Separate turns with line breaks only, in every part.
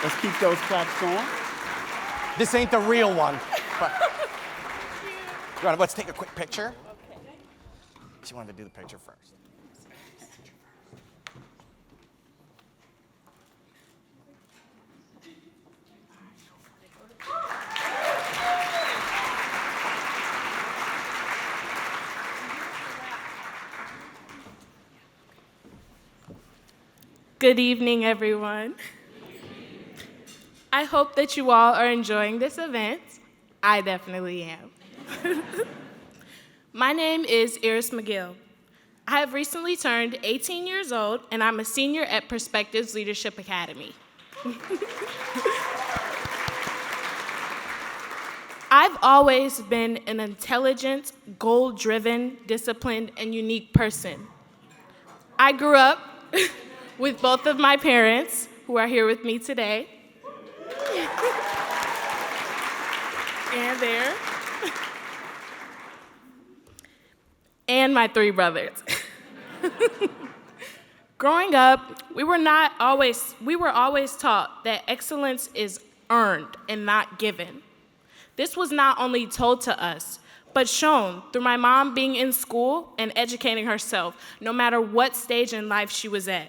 Let's keep those claps going.
This ain't the real one. But let's take a quick picture.
Okay.
She wanted to do the picture first.
Good evening, everyone. I hope that you all are enjoying this event. I definitely am. My name is Airess McGill. I have recently turned 18 years old, and I'm a senior at Perspectives Leadership Academy. I've always been an intelligent, goal-driven, disciplined, and unique person. I grew up with both of my parents, who are here with me today, and there, and my 3 brothers. Growing up, we were always taught that excellence is earned and not given. This was not only told to us, but shown through my mom being in school and educating herself, no matter what stage in life she was at.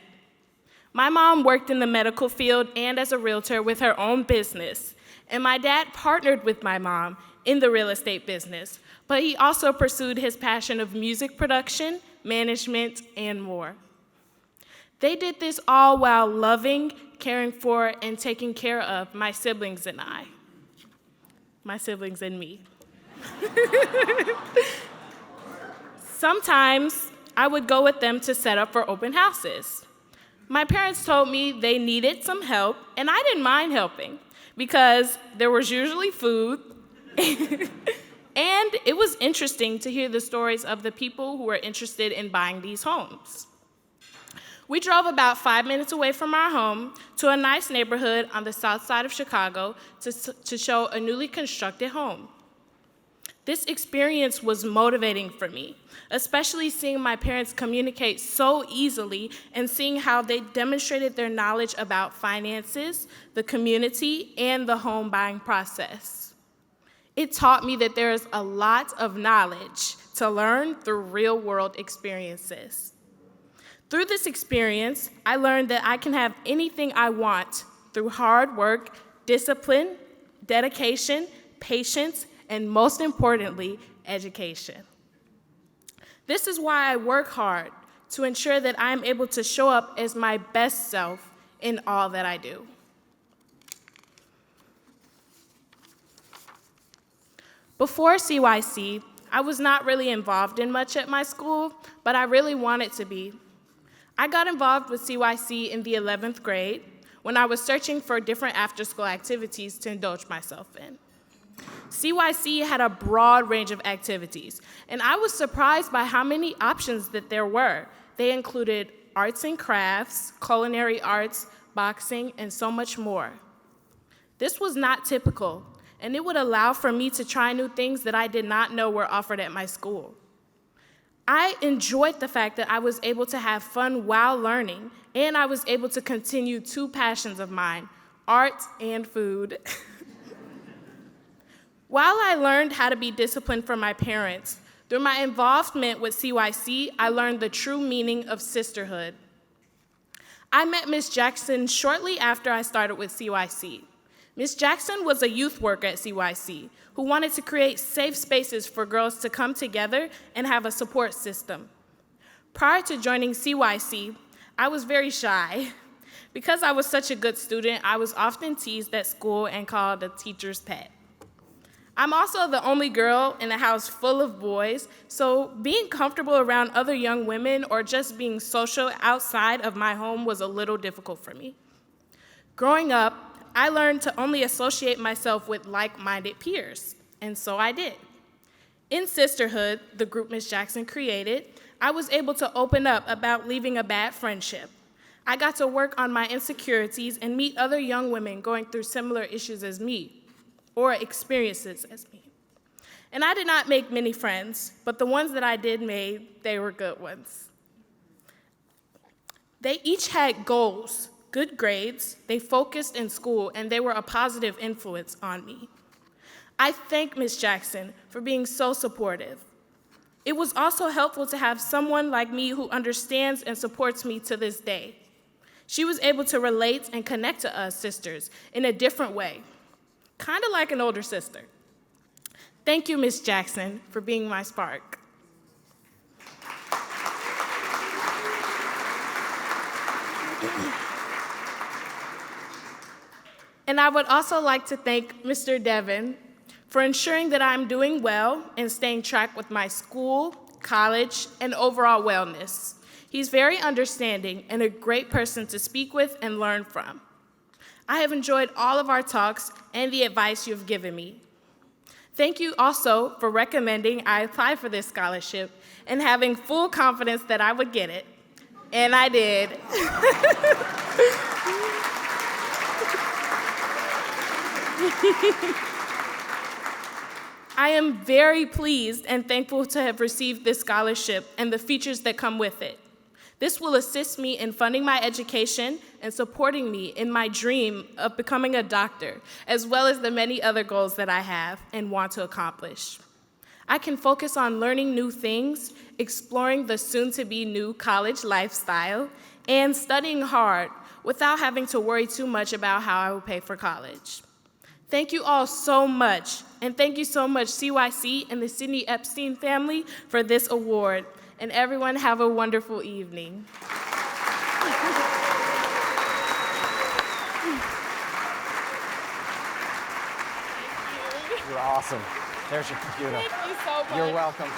My mom worked in the medical field and as a realtor with her own business, and my dad partnered with my mom in the real estate business, but he also pursued his passion of music production, management, and more. They did this all while loving, caring for, and taking care of my siblings and I. My siblings and me. Sometimes I would go with them to set up for open houses. My parents told me they needed some help, and I didn't mind helping because there was usually food, and it was interesting to hear the stories of the people who were interested in buying these homes. We drove about 5 minutes away from our home to a nice neighborhood on the south side of Chicago to show a newly constructed home. This experience was motivating for me, especially seeing my parents communicate so easily and seeing how they demonstrated their knowledge about finances, the community, and the home buying process. It taught me that there is a lot of knowledge to learn through real-world experiences. Through this experience, I learned that I can have anything I want through hard work, discipline, dedication, patience, and most importantly, education. This is why I work hard, to ensure that I am able to show up as my best self in all that I do. Before CYC, I was not really involved in much at my school, but I really wanted to be. I got involved with CYC in the 11th grade when I was searching for different after-school activities to indulge myself in. CYC had a broad range of activities, and I was surprised by how many options that there were. They included arts and crafts, culinary arts, boxing, and so much more. This was not typical, and it would allow for me to try new things that I did not know were offered at my school. I enjoyed the fact that I was able to have fun while learning, and I was able to continue 2 passions of mine, art and food. While I learned how to be disciplined from my parents, through my involvement with CYC, I learned the true meaning of sisterhood. I met Ms. Jackson shortly after I started with CYC. Ms. Jackson was a youth worker at CYC who wanted to create safe spaces for girls to come together and have a support system. Prior to joining CYC, I was very shy. Because I was such a good student, I was often teased at school and called a teacher's pet. I'm also the only girl in a house full of boys, so being comfortable around other young women or just being social outside of my home was a little difficult for me. Growing up, I learned to only associate myself with like-minded peers, and so I did. In Sisterhood, the group Ms. Jackson created, I was able to open up about leaving a bad friendship. I got to work on my insecurities and meet other young women going through similar issues as me, or experiences as me. And I did not make many friends, but the ones that I did make, they were good ones. They each had goals good grades, they focused in school, and they were a positive influence on me. I thank Ms. Jackson for being so supportive. It was also helpful to have someone like me who understands and supports me to this day. She was able to relate and connect to us sisters in a different way, kind of like an older sister. Thank you, Ms. Jackson, for being my spark. And I would also like to thank Mr. Devon for ensuring that I'm doing well and staying track with my school, college, and overall wellness. He's very understanding and a great person to speak with and learn from. I have enjoyed all of our talks and the advice you've given me. Thank you also for recommending I apply for this scholarship and having full confidence that I would get it. And I did. I am very pleased and thankful to have received this scholarship and the features that come with it. This will assist me in funding my education and supporting me in my dream of becoming a doctor, as well as the many other goals that I have and want to accomplish. I can focus on learning new things, exploring the soon-to-be new college lifestyle, and studying hard without having to worry too much about how I will pay for college. Thank you all so much, and thank you so much CYC and the Sidney Epstein family for this award. And everyone have a wonderful evening.
You're awesome. There's your computer.
Thank you so much.
You're welcome.